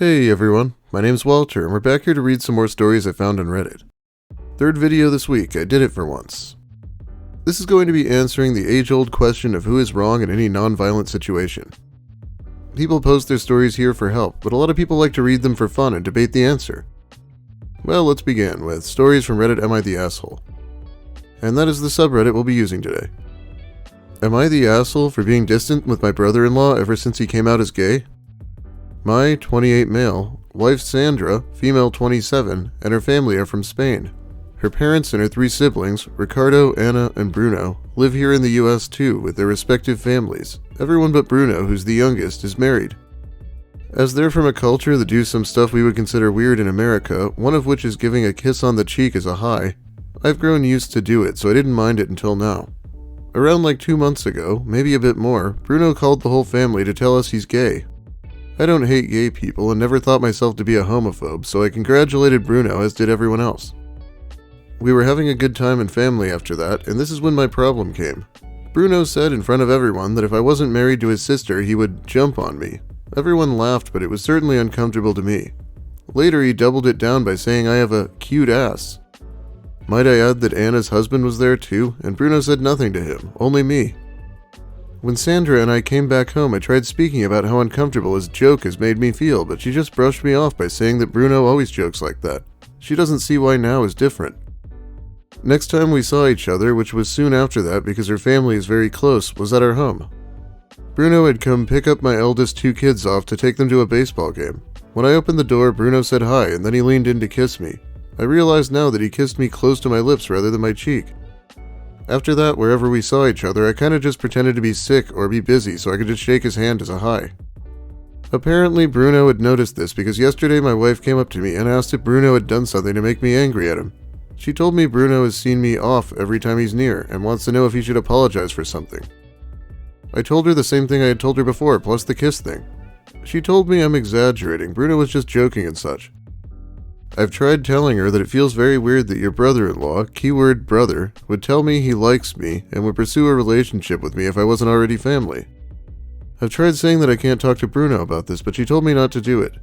Hey everyone, my name's Walter, and we're back here to read some more stories I found on Reddit. Third video this week, I did it for once. This is going to be answering the age-old question of who is wrong in any non-violent situation. People post their stories here for help, but a lot of people like to read them for fun and debate the answer. Well, let's begin with stories from Reddit Am I the Asshole? And that is the subreddit we'll be using today. Am I the asshole for being distant with my brother-in-law ever since he came out as gay? My, 28 male, wife Sandra, female 27, and her family are from Spain. Her parents and her 3 siblings, Ricardo, Anna, and Bruno, live here in the US too with their respective families. Everyone but Bruno, who's the youngest, is married. As they're from a culture that do some stuff we would consider weird in America, one of which is giving a kiss on the cheek as a hi, I've grown used to do it, so I didn't mind it until now. Around like 2 months ago, maybe a bit more, Bruno called the whole family to tell us he's gay. I don't hate gay people and never thought myself to be a homophobe, so I congratulated Bruno as did everyone else. We were having a good time in family after that, and this is when my problem came. Bruno said in front of everyone that if I wasn't married to his sister, he would jump on me. Everyone laughed, but it was certainly uncomfortable to me. Later, he doubled it down by saying I have a cute ass. Might I add that Anna's husband was there too, and Bruno said nothing to him, only me. When Sandra and I came back home, I tried speaking about how uncomfortable his joke has made me feel, but she just brushed me off by saying that Bruno always jokes like that. She doesn't see why now is different. Next time we saw each other, which was soon after that because her family is very close, was at our home. Bruno had come pick up my eldest 2 kids off to take them to a baseball game. When I opened the door, Bruno said hi, and then he leaned in to kiss me. I realized now that he kissed me close to my lips rather than my cheek. After that, wherever we saw each other, I kinda just pretended to be sick or be busy so I could just shake his hand as a hi. Apparently, Bruno had noticed this because yesterday my wife came up to me and asked if Bruno had done something to make me angry at him. She told me Bruno has seen me off every time he's near and wants to know if he should apologize for something. I told her the same thing I had told her before, plus the kiss thing. She told me I'm exaggerating, Bruno was just joking and such. I've tried telling her that it feels very weird that your brother-in-law, keyword brother, would tell me he likes me and would pursue a relationship with me if I wasn't already family. I've tried saying that I can't talk to Bruno about this, but she told me not to do it.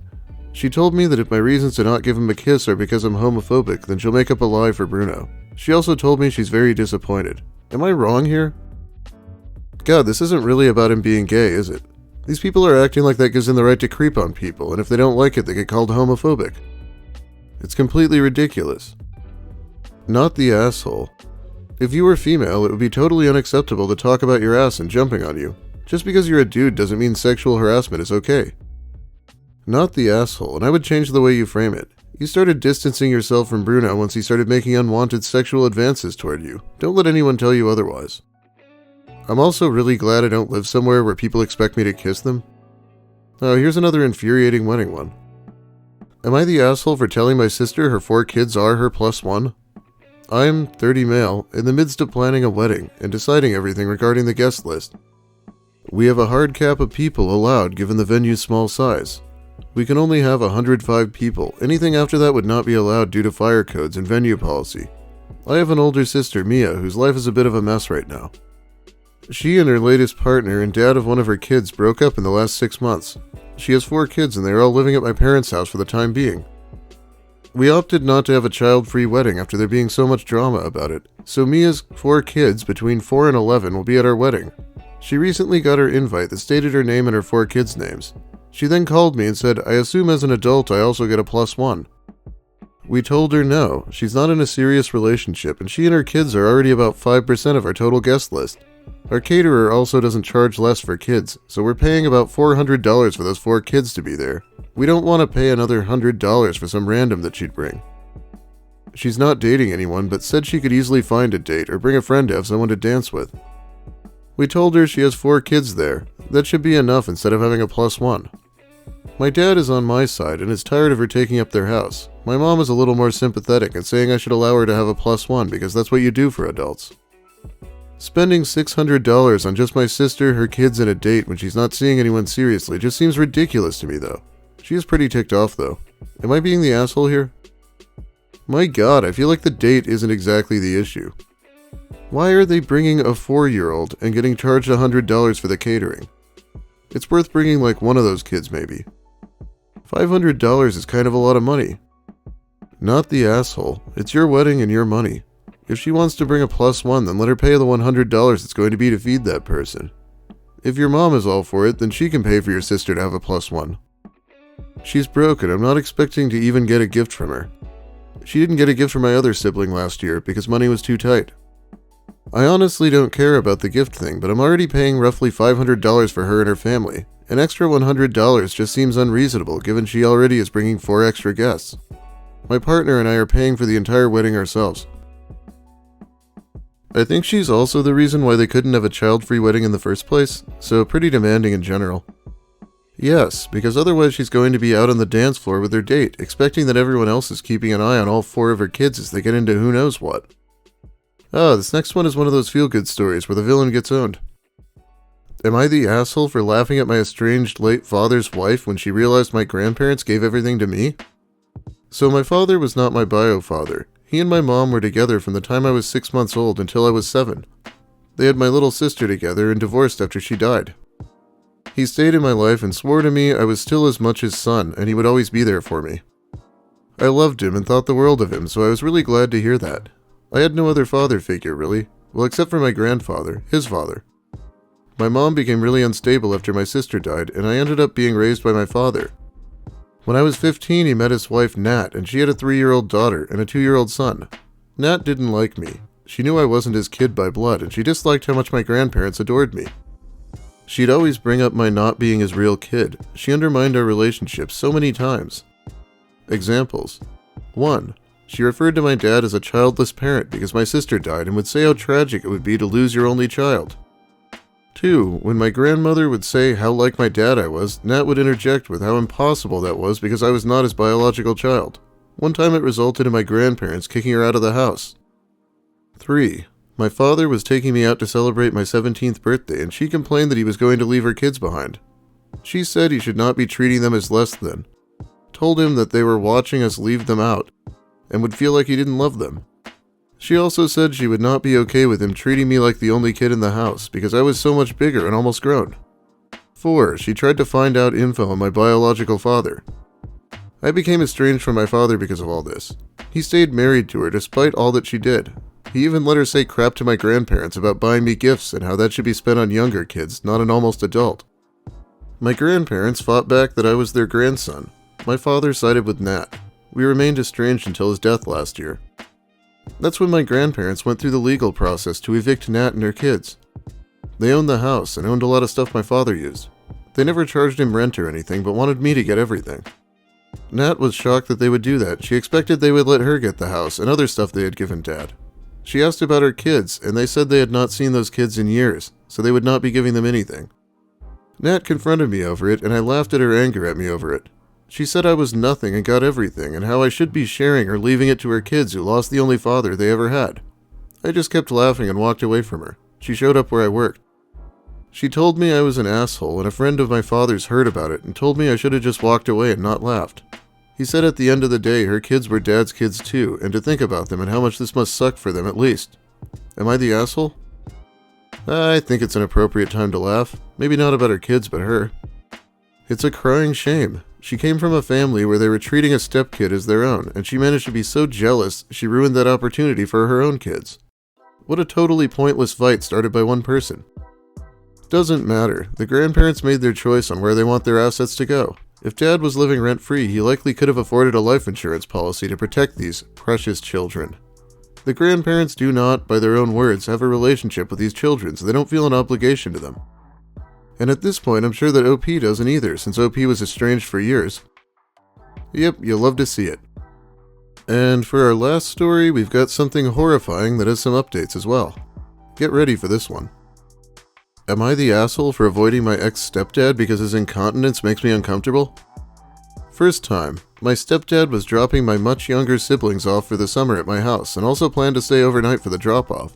She told me that if my reasons to not give him a kiss are because I'm homophobic, then she'll make up a lie for Bruno. She also told me she's very disappointed. Am I wrong here? God, this isn't really about him being gay, is it? These people are acting like that gives them the right to creep on people, and if they don't like it, they get called homophobic. It's completely ridiculous. Not the asshole. If you were female, it would be totally unacceptable to talk about your ass and jumping on you. Just because you're a dude doesn't mean sexual harassment is okay. Not the asshole, and I would change the way you frame it. You started distancing yourself from Bruno once he started making unwanted sexual advances toward you. Don't let anyone tell you otherwise. I'm also really glad I don't live somewhere where people expect me to kiss them. Oh, here's another infuriating wedding one. Am I the asshole for telling my sister her 4 kids are her +1? I'm 30 male, in the midst of planning a wedding and deciding everything regarding the guest list. We have a hard cap of people allowed given the venue's small size. We can only have 105 people. Anything after that would not be allowed due to fire codes and venue policy. I have an older sister, Mia, whose life is a bit of a mess right now. She and her latest partner and dad of one of her kids broke up in the last 6 months. She has 4 kids and they are all living at my parents' house for the time being. We opted not to have a child-free wedding after there being so much drama about it, so Mia's 4 kids between 4 and 11 will be at our wedding. She recently got her invite that stated her name and her 4 kids' names. She then called me and said, I assume as an adult I also get a +1. We told her no, she's not in a serious relationship and she and her kids are already about 5% of our total guest list. Our caterer also doesn't charge less for kids, so we're paying about $400 for those 4 kids to be there. We don't want to pay another $100 for some random that she'd bring. She's not dating anyone, but said she could easily find a date or bring a friend to have someone to dance with. We told her she has 4 kids there. That should be enough instead of having a +1. My dad is on my side and is tired of her taking up their house. My mom is a little more sympathetic and saying I should allow her to have a +1 because that's what you do for adults. Spending $600 on just my sister, her kids, and a date when she's not seeing anyone seriously just seems ridiculous to me though. She is pretty ticked off though. Am I being the asshole here? My god, I feel like the date isn't exactly the issue. Why are they bringing a 4-year-old and getting charged $100 for the catering? It's worth bringing like one of those kids maybe. $500 is kind of a lot of money. Not the asshole. It's your wedding and your money. If she wants to bring a +1, then let her pay the $100 it's going to be to feed that person. If your mom is all for it, then she can pay for your sister to have a +1. She's broke and I'm not expecting to even get a gift from her. She didn't get a gift from my other sibling last year because money was too tight. I honestly don't care about the gift thing, but I'm already paying roughly $500 for her and her family. An extra $100 just seems unreasonable given she already is bringing 4 extra guests. My partner and I are paying for the entire wedding ourselves. I think she's also the reason why they couldn't have a child-free wedding in the first place, so pretty demanding in general. Yes, because otherwise she's going to be out on the dance floor with her date, expecting that everyone else is keeping an eye on all 4 of her kids as they get into who knows what. Oh, this next one is one of those feel-good stories where the villain gets owned. Am I the asshole for laughing at my estranged late father's wife when she realized my grandparents gave everything to me? So my father was not my bio father. He and my mom were together from the time I was 6 months old until I was 7. They had my little sister together and divorced after she died. He stayed in my life and swore to me I was still as much his son and he would always be there for me. I loved him and thought the world of him, so I was really glad to hear that. I had no other father figure, really. Well, except for my grandfather, his father. My mom became really unstable after my sister died, and I ended up being raised by my father. When I was 15, he met his wife, Nat, and she had a 3-year-old daughter and a 2-year-old son. Nat didn't like me. She knew I wasn't his kid by blood, and she disliked how much my grandparents adored me. She'd always bring up my not being his real kid. She undermined our relationship so many times. Examples. 1. She referred to my dad as a childless parent because my sister died and would say how tragic it would be to lose your only child. 2. When my grandmother would say how like my dad I was, Nat would interject with how impossible that was because I was not his biological child. One time it resulted in my grandparents kicking her out of the house. 3. My father was taking me out to celebrate my 17th birthday and she complained that he was going to leave her kids behind. She said he should not be treating them as less than. Told him that they were watching us leave them out and would feel like he didn't love them. She also said she would not be okay with him treating me like the only kid in the house because I was so much bigger and almost grown. 4. She tried to find out info on my biological father. I became estranged from my father because of all this. He stayed married to her despite all that she did. He even let her say crap to my grandparents about buying me gifts and how that should be spent on younger kids, not an almost adult. My grandparents fought back that I was their grandson. My father sided with Nat. We remained estranged until his death last year. That's when my grandparents went through the legal process to evict Nat and her kids. They owned the house and owned a lot of stuff my father used. They never charged him rent or anything, but wanted me to get everything. Nat was shocked that they would do that. She expected they would let her get the house and other stuff they had given Dad. She asked about her kids, and they said they had not seen those kids in years, so they would not be giving them anything. Nat confronted me over it, and I laughed at her anger at me over it. She said I was nothing and got everything, and how I should be sharing or leaving it to her kids who lost the only father they ever had. I just kept laughing and walked away from her. She showed up where I worked. She told me I was an asshole, and a friend of my father's heard about it and told me I should have just walked away and not laughed. He said at the end of the day her kids were Dad's kids too, and to think about them and how much this must suck for them at least. Am I the asshole? I think it's an appropriate time to laugh. Maybe not about her kids, but her. It's a crying shame. She came from a family where they were treating a stepkid as their own, and she managed to be so jealous she ruined that opportunity for her own kids. What a totally pointless fight started by one person. Doesn't matter. The grandparents made their choice on where they want their assets to go. If Dad was living rent-free, he likely could have afforded a life insurance policy to protect these precious children. The grandparents do not, by their own words, have a relationship with these children, so they don't feel an obligation to them. And at this point, I'm sure that OP doesn't either, since OP was estranged for years. Yep, you'll love to see it. And for our last story, we've got something horrifying that has some updates as well. Get ready for this one. Am I the asshole for avoiding my ex-stepdad because his incontinence makes me uncomfortable? First time, my stepdad was dropping my much younger siblings off for the summer at my house and also planned to stay overnight for the drop-off.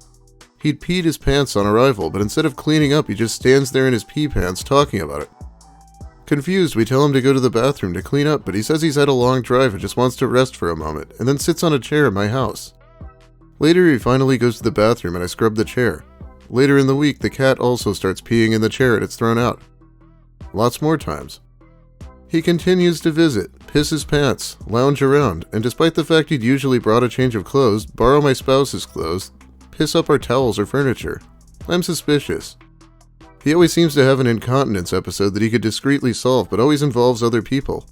He'd peed his pants on arrival, but instead of cleaning up, he just stands there in his pee pants talking about it. Confused, we tell him to go to the bathroom to clean up, but he says he's had a long drive and just wants to rest for a moment, and then sits on a chair in my house. Later, he finally goes to the bathroom and I scrub the chair. Later in the week, the cat also starts peeing in the chair and it's thrown out. Lots more times. He continues to visit, piss his pants, lounge around, and despite the fact he'd usually brought a change of clothes, borrow my spouse's clothes, piss up our towels or furniture. I'm suspicious. He always seems to have an incontinence episode that he could discreetly solve, but always involves other people.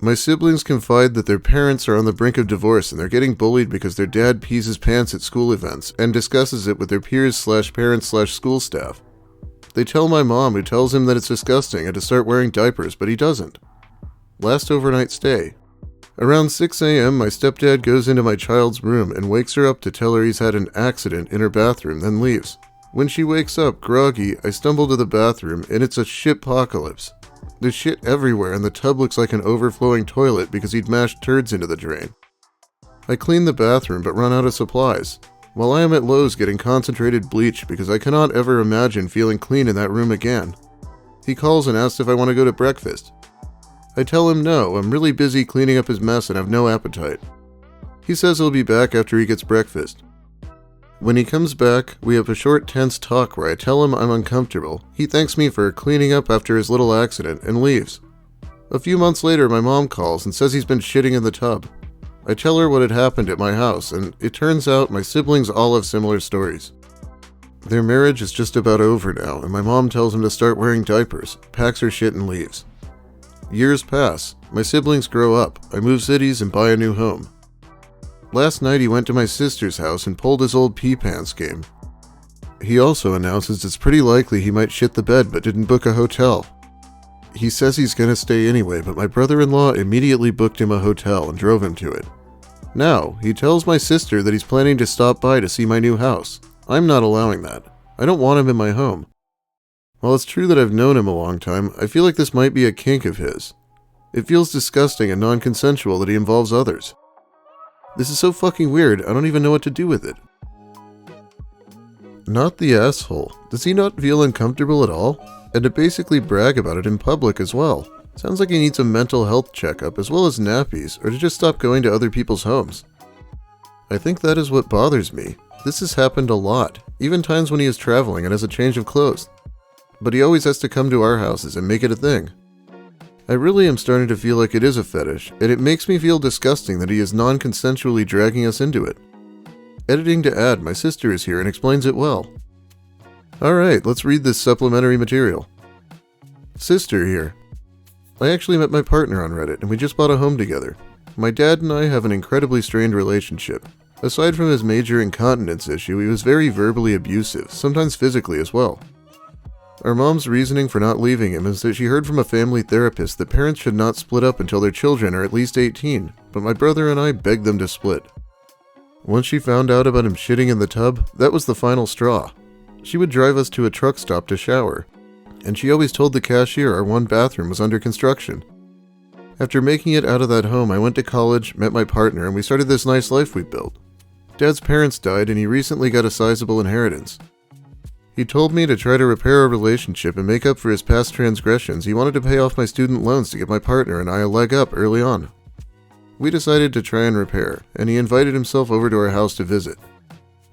My siblings confide that their parents are on the brink of divorce and they're getting bullied because their dad pees his pants at school events and discusses it with their peers/parents/school staff. They tell my mom, who tells him that it's disgusting and to start wearing diapers, but he doesn't. Last overnight stay. Around 6 a.m., my stepdad goes into my child's room and wakes her up to tell her he's had an accident in her bathroom, then leaves. When she wakes up, groggy, I stumble to the bathroom and it's a shitpocalypse. There's shit everywhere and the tub looks like an overflowing toilet because he'd mashed turds into the drain. I clean the bathroom but run out of supplies. While I am at Lowe's getting concentrated bleach because I cannot ever imagine feeling clean in that room again. He calls and asks if I want to go to breakfast. I tell him no, I'm really busy cleaning up his mess and have no appetite. He says he'll be back after he gets breakfast. When he comes back, we have a short tense talk where I tell him I'm uncomfortable. He thanks me for cleaning up after his little accident and leaves. A few months later, my mom calls and says he's been shitting in the tub. I tell her what had happened at my house, and it turns out my siblings all have similar stories. Their marriage is just about over now, and my mom tells him to start wearing diapers, packs her shit and leaves. Years pass, my siblings grow up, I move cities and buy a new home. Last night he went to my sister's house and pulled his old pee pants game. He also announces it's pretty likely he might shit the bed but didn't book a hotel. He says he's gonna stay anyway, but my brother-in-law immediately booked him a hotel and drove him to it. Now, he tells my sister that he's planning to stop by to see my new house. I'm not allowing that. I don't want him in my home. While it's true that I've known him a long time, I feel like this might be a kink of his. It feels disgusting and non-consensual that he involves others. This is so fucking weird, I don't even know what to do with it. Not the asshole. Does he not feel uncomfortable at all? And to basically brag about it in public as well. Sounds like he needs a mental health checkup as well as nappies, or to just stop going to other people's homes. I think that is what bothers me. This has happened a lot, even times when he is traveling and has a change of clothes. But he always has to come to our houses and make it a thing. I really am starting to feel like it is a fetish, and it makes me feel disgusting that he is non-consensually dragging us into it. Editing to add, my sister is here and explains it well. Alright, let's read this supplementary material. Sister here. I actually met my partner on Reddit and we just bought a home together. My dad and I have an incredibly strained relationship. Aside from his major incontinence issue, he was very verbally abusive, sometimes physically as well. Our mom's reasoning for not leaving him is that she heard from a family therapist that parents should not split up until their children are at least 18, but my brother and I begged them to split. Once she found out about him shitting in the tub, that was the final straw. She would drive us to a truck stop to shower, and she always told the cashier our one bathroom was under construction. After making it out of that home, I went to college, met my partner, and we started this nice life we built. Dad's parents died, and he recently got a sizable inheritance. He told me to try to repair our relationship and make up for his past transgressions. He wanted to pay off my student loans to give my partner and I a leg up early on. We decided to try and repair, and he invited himself over to our house to visit.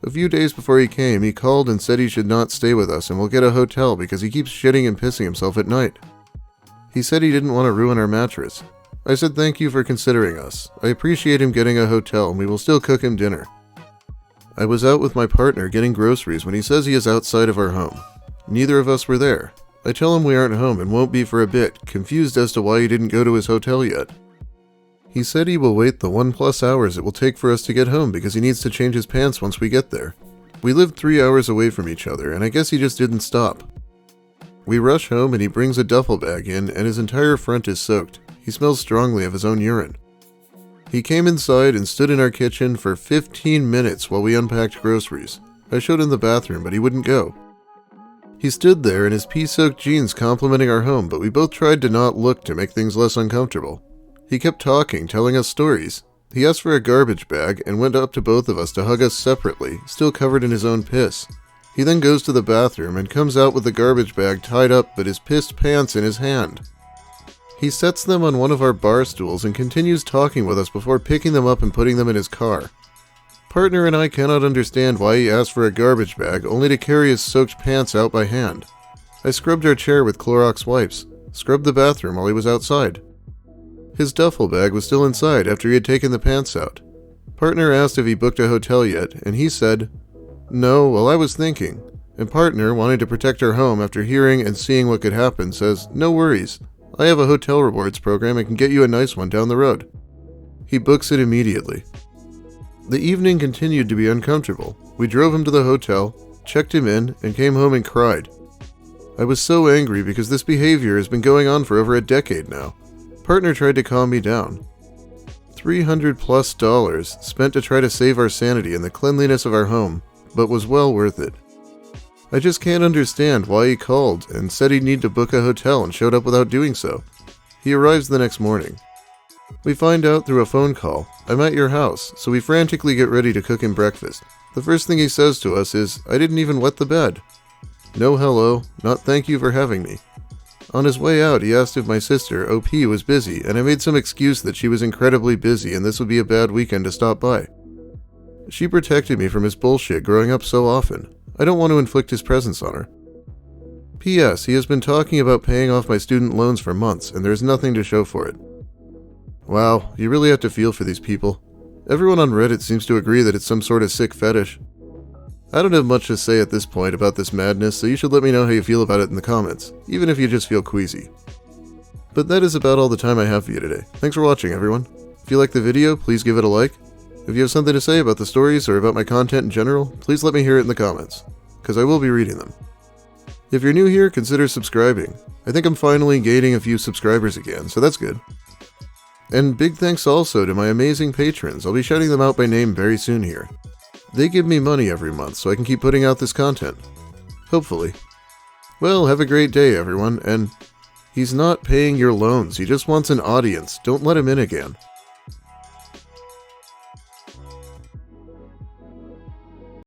A few days before he came, he called and said he should not stay with us and we'll get a hotel because he keeps shitting and pissing himself at night. He said he didn't want to ruin our mattress. I said thank you for considering us. I appreciate him getting a hotel and we will still cook him dinner. I was out with my partner getting groceries when he says he is outside of our home. Neither of us were there. I tell him we aren't home and won't be for a bit, confused as to why he didn't go to his hotel yet. He said he will wait the 1+ hours it will take for us to get home because he needs to change his pants once we get there. We live 3 hours away from each other, and I guess he just didn't stop. We rush home and he brings a duffel bag in and his entire front is soaked. He smells strongly of his own urine. He came inside and stood in our kitchen for 15 minutes while we unpacked groceries. I showed him the bathroom, but he wouldn't go. He stood there in his pee-soaked jeans complimenting our home, but we both tried to not look to make things less uncomfortable. He kept talking, telling us stories. He asked for a garbage bag and went up to both of us to hug us separately, still covered in his own piss. He then goes to the bathroom and comes out with the garbage bag tied up but his pissed pants in his hand. He sets them on one of our bar stools and continues talking with us before picking them up and putting them in his car. Partner and I cannot understand why he asked for a garbage bag only to carry his soaked pants out by hand. I scrubbed our chair with Clorox wipes. scrubbed the bathroom while he was outside. His duffel bag was still inside after he had taken the pants out. Partner asked if he booked a hotel yet, and he said, "No, well, I was thinking." And partner, wanting to protect her home after hearing and seeing what could happen, says, "No worries. I have a hotel rewards program and can get you a nice one down the road." He books it immediately. The evening continued to be uncomfortable. We drove him to the hotel, checked him in, and came home and cried. I was so angry because this behavior has been going on for over a decade now. Partner tried to calm me down. $300+ spent to try to save our sanity and the cleanliness of our home, but was well worth it. I just can't understand why he called and said he'd need to book a hotel and showed up without doing so. He arrives the next morning. We find out through a phone call, "I'm at your house," so we frantically get ready to cook him breakfast. The first thing he says to us is, "I didn't even wet the bed." No hello, not thank you for having me. On his way out, he asked if my sister, OP, was busy, and I made some excuse that she was incredibly busy and this would be a bad weekend to stop by. She protected me from his bullshit growing up so often. I don't want to inflict his presence on her. P.S. He has been talking about paying off my student loans for months, and there is nothing to show for it. Wow, you really have to feel for these people. Everyone on Reddit seems to agree that it's some sort of sick fetish. I don't have much to say at this point about this madness, so you should let me know how you feel about it in the comments, even if you just feel queasy. But that is about all the time I have for you today. Thanks for watching, everyone. If you liked the video, please give it a like. If you have something to say about the stories or about my content in general, please let me hear it in the comments, because I will be reading them. If you're new here, consider subscribing. I think I'm finally gaining a few subscribers again, so that's good. And big thanks also to my amazing patrons. I'll be shouting them out by name very soon here. They give me money every month so I can keep putting out this content. Hopefully. Well, have a great day, everyone, and he's not paying your loans. He just wants an audience. Don't let him in again.